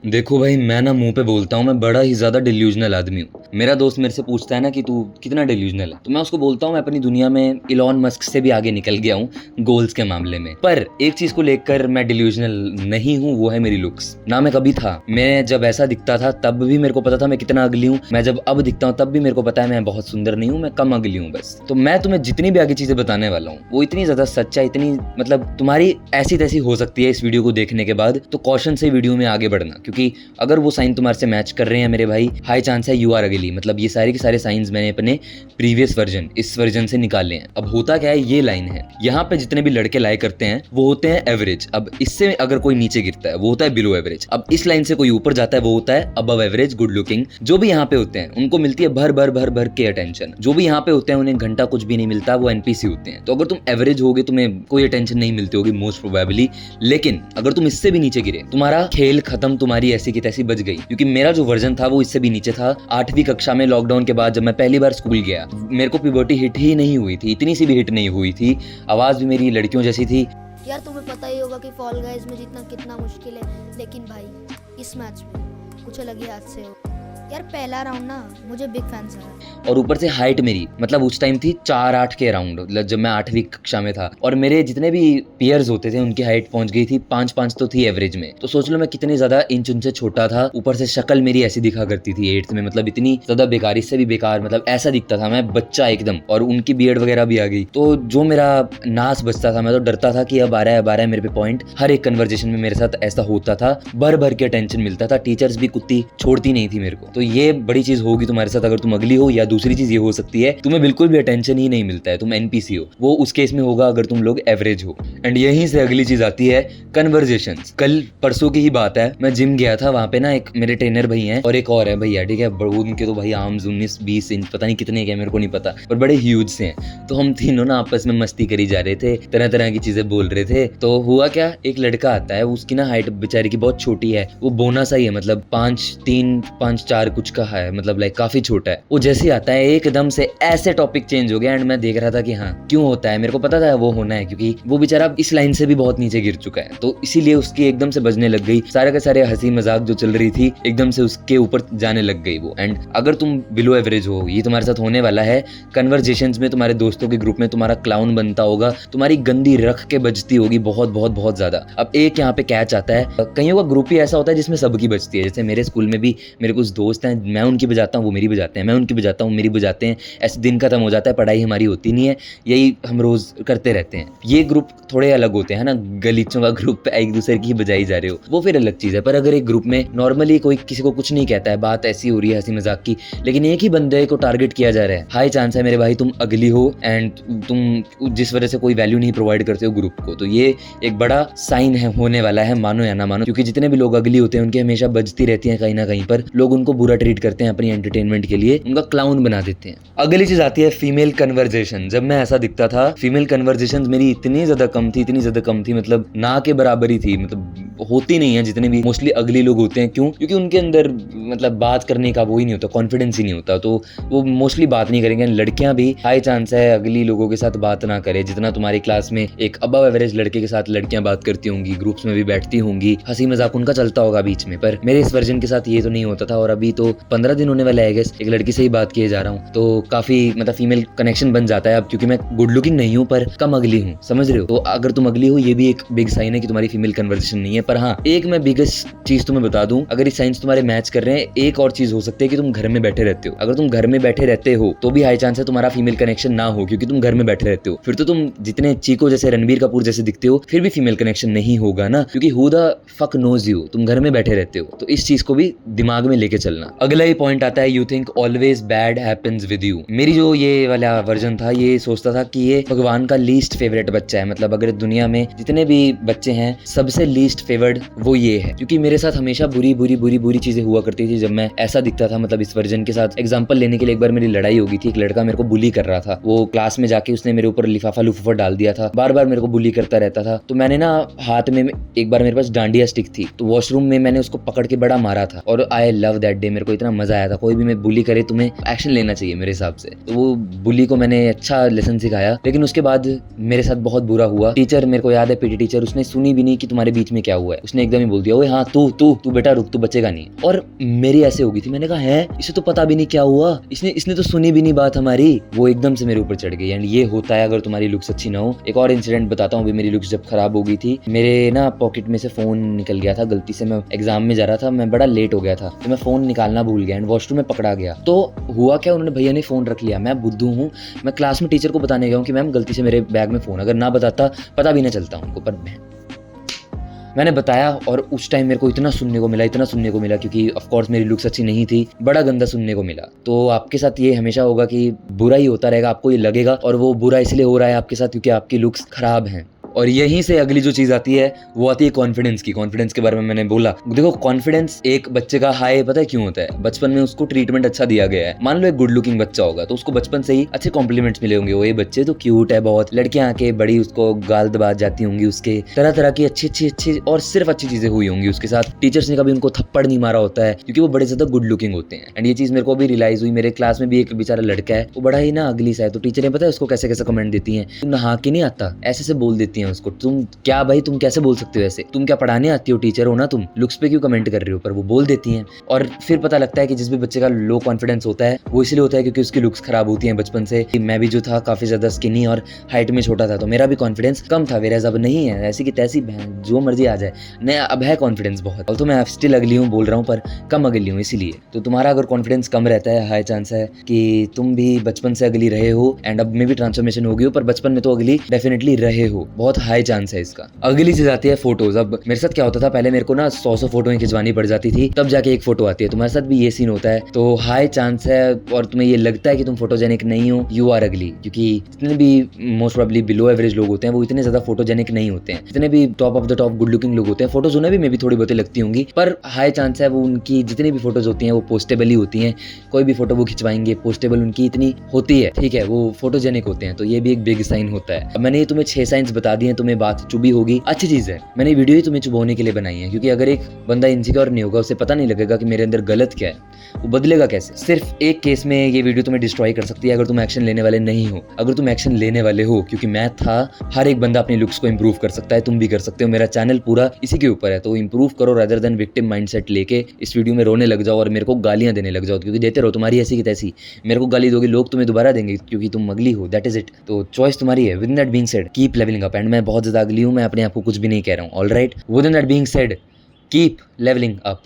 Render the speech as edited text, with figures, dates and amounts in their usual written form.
देखो भाई, मैं ना मुंह पे बोलता हूँ, मैं बड़ा ही ज़्यादा डिल्यूजनल आदमी हूँ। मेरा दोस्त मेरे से पूछता है ना कि तू कितना डिल्यूजनल है, तो मैं उसको बोलता हूँ मैं अपनी दुनिया में इलॉन मस्क से भी आगे निकल गया हूँ गोल्स के मामले में। पर एक चीज़ को लेकर मैं डिल्यूजनल नहीं हूँ, वो है मेरी लुक्स। ना मैं कभी था। मैं जब ऐसा दिखता था तब भी मेरे को पता था मैं कितना अगली हूँ। मैं जब अब दिखता हूँ तब भी मेरे को पता है मैं बहुत सुंदर नहीं हूँ, मैं कम अगली हूँ बस। तो मैं तुम्हें जितनी भी आगे चीज़ें बताने वाला हूँ वो इतनी ज़्यादा सच्चा, इतनी मतलब तुम्हारी ऐसी तैसी हो सकती है इस वीडियो को देखने के बाद। तो कॉशन से वीडियो में आगे बढ़ना, क्योंकि अगर वो साइन तुम्हारे से मैच कर रहे हैं मेरे भाई, हाई चांस है यू आर अगली। मतलब ये सारे के सारे साइंस मैंने अपने प्रीवियस वर्जन, इस वर्जन से निकाले हैं। अब होता क्या है, ये लाइन है, यहाँ पे जितने भी लड़के लाइक करते हैं वो होते हैं एवरेज। अब इससे अगर कोई नीचे गिरता है वो होता है बिलो एवरेज। अब इस लाइन से कोई ऊपर जाता है वो होता है अबव एवरेज, गुड लुकिंग। जो भी यहाँ पे होते हैं उनको मिलती है भर भर भर भर के अटेंशन। जो भी यहाँ पे होते हैं उन्हें घंटा कुछ भी नहीं मिलता, वो एनपीसी होते हैं। तो अगर तुम एवरेज होगे तुम्हें कोई अटेंशन नहीं मिलती होगी मोस्ट प्रोबेबली। लेकिन अगर तुम इससे भी नीचे गिरे, तुम्हारा खेल खत्म, तुम्हारी ऐसी की तैसी बच गई। क्योंकि मेरा जो वर्जन था वो इससे भी नीचे था। 8वीं कक्षा में लॉकडाउन के बाद जब मैं पहली बार स्कूल गया, मेरे को प्यूबर्टी हिट ही नहीं हुई थी, इतनी सी भी हिट नहीं हुई थी। आवाज भी मेरी लड़कियों जैसी थी। यार तुम्हें पता ही होगा कि फॉल गाइज में जीतना कितना मुश्किल है, लेकिन भाई इस मैच में कुछ अलग ही हाथ से हो। यार पहला राउंड ना मुझे बिग फैन से है। और ऊपर से हाइट मेरी मतलब उस टाइम थी 4-8 के अराउंड, मतलब जब मैं 8वीं कक्षा में था। और मेरे जितने भी पीयर्स होते थे उनकी हाइट पहुंच गई थी 5-5 तो थी एवरेज में। तो सोच लो मैं कितनी ज्यादा इंच उनसे छोटा था। ऊपर से शक्ल मेरी ऐसी दिखा करती थी 8th में, मतलब इतनी ज्यादा बेकार, इससे भी बेकार, मतलब ऐसा दिखता था मैं बच्चा एकदम। और उनकी बियर्ड वगैरह भी आ गई, तो जो मेरा नास बचता था, मैं तो डरता था कि अब आ रहा है मेरे पे पॉइंट। हर एक कन्वर्जेशन में मेरे साथ ऐसा होता था, भर भर के अटेंशन मिलता था। टीचर्स भी कुत्ती छोड़ती नहीं थी मेरे को। तो ये बड़ी चीज होगी तुम्हारे साथ अगर तुम अगली हो। या दूसरी चीज ये हो सकती है तुम्हें बिल्कुल भी अटेंशन ही नहीं मिलता है, तुम एनपीसी हो। वो उस केस में होगा अगर तुम लोग एवरेज हो। एंड यहीं से अगली चीज आती है कन्वर्जेशंस। कल परसों की ही बात है, मैं जिम गया था, वहां पे ना एक मेरे ट्रेनर भाई हैं और एक और है भैया, ठीक है। उनके तो भाई आर्म्स 19-20 इंच पता नहीं कितने के, मेरे को नहीं पता, पर बड़े ह्यूज से हैं। तो हम तीनों ना आपस में मस्ती करी जा रहे थे, तरह तरह की चीजें बोल रहे थे। तो हुआ क्या, एक लड़का आता है, उसकी ना हाइट बेचारे की बहुत छोटी है, वो बोना सा ही है, मतलब 5'3", 5'4" कुछ का है, मतलब लाइक काफी छोटा है। वो जैसे आता है एकदम से ऐसे टॉपिक चेंज हो गया। एंड मैं देख रहा था कि हाँ क्यों होता है, मेरे को पता था वो होना है, क्योंकि वो बेचारा इस लाइन से भी बहुत नीचे गिर चुका है। तो इसीलिए उसकी एकदम से बजने लग गई, सारे के सारे हंसी मजाक जो चल रही थी एकदम से उसके ऊपर जाने लग गई वो। एंड अगर तुम बिलो एवरेज हो, ये तुम्हारे साथ होने वाला है। कन्वर्जेशंस में तुम्हारे दोस्तों के ग्रुप में तुम्हारा क्लाउन बनता होगा, तुम्हारी गंदी रख के बजती होगी बहुत बहुत बहुत ज्यादा। अब एक यहाँ पे कैच आता है, कईयों का ग्रुप ही ऐसा होता है जिसमें सबकी बजती है। जैसे मेरे स्कूल में भी मेरे कुछ दोस्त हैं, मैं उनकी बजाता हूँ वो मेरी बजाते हैं, मैं उनकी बजाता हूँ मेरी बजाते हैं। ऐसे दिन खत्म हो जाता है, पढ़ाई हमारी होती नहीं है, यही हम रोज करते रहते हैं। ये ग्रुप थोड़े अलग होते हैं ना, गलीचों का ग्रुप एक दूसरे की बजाई जा रहे हो, वो फिर अलग चीज है। पर अगर एक ग्रुप में नॉर्मली कोई किसी को कुछ नहीं कहता है, बात ऐसी हो रही है हंसी मजाक की, लेकिन एक ही बंदे को टारगेट किया जा रहा है, हाई चांस है मेरे भाई तुम अगली हो। एंड तुम जिस वजह से कोई वैल्यू नहीं प्रोवाइड करते हो ग्रुप को, तो ये एक बड़ा साइन है होने वाला है, मानो या ना मानो। क्योंकि जितने भी लोग अगली होते हैं उनकी हमेशा बजती रहती है कहीं ना कहीं पर, लोग उनको बुरा ट्रीट करते हैं अपनी एंटरटेनमेंट के लिए, उनका क्लाउन बना देते हैं। अगली चीज आती है फीमेल कन्वर्जेशन। जब मैं ऐसा दिखता था, फीमेल कन्वर्जेशन मेरी इतनी ज्यादा कम थी, मतलब ना के बराबर ही थी, मतलब होती नहीं है जितने भी मोस्टली अगली लोग होते हैं। क्यों? क्योंकि उनके अंदर मतलब बात करने का वो ही नहीं होता, कॉन्फिडेंस ही नहीं होता, तो वो मोस्टली बात नहीं करेंगे। लड़कियां भी हाई चांस है अगली लोगों के साथ बात ना करे, जितना तुम्हारी क्लास में एक अबव एवरेज लड़के के साथ लड़कियां बात करती होंगी, ग्रुप्स में भी बैठती होंगी, हंसी मजाक उनका चलता होगा बीच में। पर मेरे इस वर्जन के साथ ये तो नहीं होता था। और अभी तो 15 दिन होने वाला है गेस, एक लड़की से ही बात किए जा रहा हूँ, तो काफी मतलब फीमेल कनेक्शन बन जाता है अब, क्योंकि मैं गुड लुकिंग नहीं हूँ पर कम अगली हूँ, समझ रहे हो। तो अगर तुम अगली हो ये भी एक बिग साइन है कि तुम्हारी फीमेल कन्वर्सेशन नहीं है। पर हाँ, एक मैं बिगेस्ट चीज तुम्हें बता दूं, अगर इस साइंस तुम्हारे मैच कर रहे हैं, एक और चीज हो सकती है कि तुम घर में बैठे रहते हो। अगर तुम घर में बैठे रहते हो तो भी हाई चांस है तुम्हारा फीमेल कनेक्शन ना हो, क्योंकि तुम घर में बैठे रहते हो। फिर तो तुम जितने चीको जैसे रणबीर कपूर जैसे दिखते हो, फिर भी फीमेल कनेक्शन नहीं होगा ना, क्योंकि who the fuck knows you, तुम घर में बैठे रहते हो। तो इस चीज को भी दिमाग में लेके चलना। अगला ही पॉइंट आता है, you think always bad happens with you. मेरी जो ये वाला वर्जन था, ये सोचता था कि ये भगवान का लीस्ट फेवरेट बच्चा है। मतलब अगर दुनिया में जितने भी बच्चे हैं सबसे लीस्ट फेवर्ड वो ये है, क्योंकि मेरे साथ हमेशा बुरी बुरी बुरी बुरी चीजें हुआ करती थी जब मैं ऐसा दिखता था। मतलब इस वर्जन के साथ एग्जांपल लेने के लिए, एक बार मेरी लड़ाई हो गई थी, एक लड़का मेरे को बुली कर रहा था, वो क्लास में जाके उसने मेरे ऊपर लिफाफा लुफाफा डाल दिया था, बार बार मेरे को बुली करता रहता था। तो मैंने ना हाथ में एक बार मेरे पास डांडिया स्टिक थी, तो वॉशरूम में मैंने उसको पकड़ के बड़ा मारा था। और I love that day, day मेरे को इतना मजा आया था। कोई भी मैं बुली करे तुम्हें एक्शन लेना चाहिए मेरे हिसाब से। तो वो बुली को मैंने अच्छा लेसन सिखाया, लेकिन उसके बाद मेरे साथ बहुत बुरा हुआ। टीचर मेरे को याद है, पीटी टीचर, उसने सुनी भी नहीं कि तुम्हारे बीच में क्या हुआ है। उसने एकदम ही बोल दिया, ओए हाँ तू बेटा रुक, तू बचेगा नहीं। और मेरी ऐसे हो गई थी, मैंने कहा है इसे तो पता भी नहीं क्या हुआ, इसने तो सुनी भी नहीं बात हमारी। वो एकदम से मेरे ऊपर चढ़ गई। एंड ये होता है अगर तुम्हारी लुक्स अच्छी ना हो। एक और इंसिडेंट बताता हूँ। मेरी लुक्स जब खराब हो गई थी, मेरे ना पॉकेट में से फोन निकल गया था गलती से। मैं एग्जाम में जा रहा था, मैं बड़ा लेट हो गया था, तो मैं फोन निकालना भूल गया एंड वॉशरूम में पकड़ा गया। तो हुआ क्या, उन्होंने भैया ने फोन रख लिया। मैं बुद्धू हूँ, मैं क्लास में टीचर को बताने गया हूँ कि मैम गलती से मेरे बैग में फोन, अगर ना बताता पता भी ना चलता उनको। पर मैंने बताया और उस टाइम मेरे को इतना सुनने को मिला क्योंकि ऑफ कोर्स मेरी लुक्स अच्छी नहीं थी, बड़ा गंदा सुनने को मिला। तो आपके साथ ये हमेशा होगा कि बुरा ही होता रहेगा, आपको ये लगेगा, और वो बुरा इसलिए हो रहा है आपके साथ क्योंकि आपकी लुक्स खराब हैं। और यहीं से अगली जो चीज़ आती है वो आती है कॉन्फिडेंस की। कॉन्फिडेंस के बारे में मैंने बोला, देखो कॉन्फिडेंस एक बच्चे का हाई पता है क्यों होता है? बचपन में उसको ट्रीटमेंट अच्छा दिया गया है। मान लो एक गुड लुकिंग बच्चा होगा तो उसको बचपन से ही अच्छे कॉम्प्लीमेंट्स मिले होंगे, वो ये बच्चे तो क्यूट है बहुत, लड़कियां आके बड़ी उसको गाल दबा जाती होंगी, उसके तरह तरह की अच्छी और सिर्फ अच्छी चीजें हुई होंगी उसके साथ। टीचर्स ने कभी उनको थप्पड़ नहीं मारा होता है क्योंकि वो बड़े ज्यादा गुड लुकिंग होते हैं। एंड ये चीज मेरे को भी रियलाइज हुई। मेरे क्लास में भी एक बेचारा लड़का है, वो बड़ा ही ना अगली सा है, तो टीचर ने पता है उसको कैसे कैसे कमेंट देती है, तुम नहा के नहीं आता, ऐसे से बोल देती है उसको। तुम क्या भाई, तुम कैसे बोल सकते हो ऐसे? तुम क्या पढ़ाने आती हो? टीचर हो ना तुम, लुक्स पे क्यों कमेंट कर रही हो? पर वो बोल देती हैं। और फिर पता लगता है कि जिस भी बच्चे का लो कॉन्फिडेंस होता है वो इसलिए होता है क्योंकि उसकी लुक्स खराब होती हैं बचपन से। मैं भी जो था काफी ज्यादा स्किनी और हाइट में छोटा था, तो मेरा भी कॉन्फिडेंस कम था। वेराज अब नहीं है, ऐसी की तैसी जो मर्जी आ जाए, नया अब है कॉन्फिडेंस बहुत। तो मैं स्टिल अगली हूँ बोल रहा हूँ, पर कम अगली हूँ इसीलिए। तो तुम्हारा अगर कॉन्फिडेंस कम रहता है, हाई चांस है कि तुम भी बचपन से अगली रहे हो एंड अब में भी ट्रांसफॉर्मेशन हो गई हो, पर बचपन में तो अगली डेफिनेटली रहे हो, बहुत हाई चांस है इसका। अगली चीज आती है फोटोज। अब मेरे साथ क्या होता था, पहले मेरे को ना 100 फोटो खिंचवानी पड़ जाती थी, तब जाके एक फोटो आती है। तुम्हारे साथ भी ये सीन होता है तो हाई चांस है, और तुम्हें ये लगता है कि तुम फोटोजेनिक नहीं हो, यू आर अगली। क्योंकि जितने भी मोस्ट प्रोबेबली बिलो एवरेज लोग होते हैं वो इतने ज्यादा फोटोजेनिक नहीं होते हैं। जितने भी top of the top good looking लोग होते हैं, फोटोज उन्हें भी मे भी थोड़ी बहुत लगती होंगी, पर हाई चांस है वो उनकी जितनी भी फोटोज होती हैं वो पोस्टेबल ही होती हैं। कोई भी फोटो वो खिंचवाएंगे पोस्टेबल उनकी इतनी होती है, ठीक है, वो फोटोजेनिक होते हैं। तो ये भी एक बिग साइन होता है। अब मैंने तुम्हें 6 साइंस बता दिए, तुम्हें बात चुभी होगी, अच्छी चीज है। मैंने वीडियो ही तुम्हें चुभोने के लिए बनाई है, क्योंकि अगर एक बंदा इनसिक्योर नहीं होगा, उसे पता नहीं लगेगा कि मेरे अंदर गलत क्या है, वो बदलेगा कैसे? सिर्फ एक केस में ये वीडियो तुम्हें डिस्ट्रॉय कर सकती है, अगर तुम एक्शन लेने वाले नहीं हो। अगर तुम एक्शन लेने वाले हो, क्योंकि मैं था, हर एक बंदा अपनी लुक्स को इंप्रूव कर सकता है, तुम भी कर सकते हो। मेरा चैनल पूरा इसी के ऊपर है, तो इंप्रूव करो रादर देन विक्टिम माइंडसेट लेके इस वीडियो में रोने लग जाओ और मेरे को गालियां देने लग जाओ, क्योंकि देते रहो तुम्हारी ऐसी की तैसी। मेरे को गाली दोगे, लोग तुम्हें दोबारा देंगे क्योंकि तुम अगली हो, दैट इज इट। तो चॉइस तुम्हारी है। With that being said, keep levelling up. And मैं बहुत ज्यादा अगली हूँ, मैं अपने आप को कुछ भी नहीं कह रहा हूँ, alright. With that being said, keep levelling up.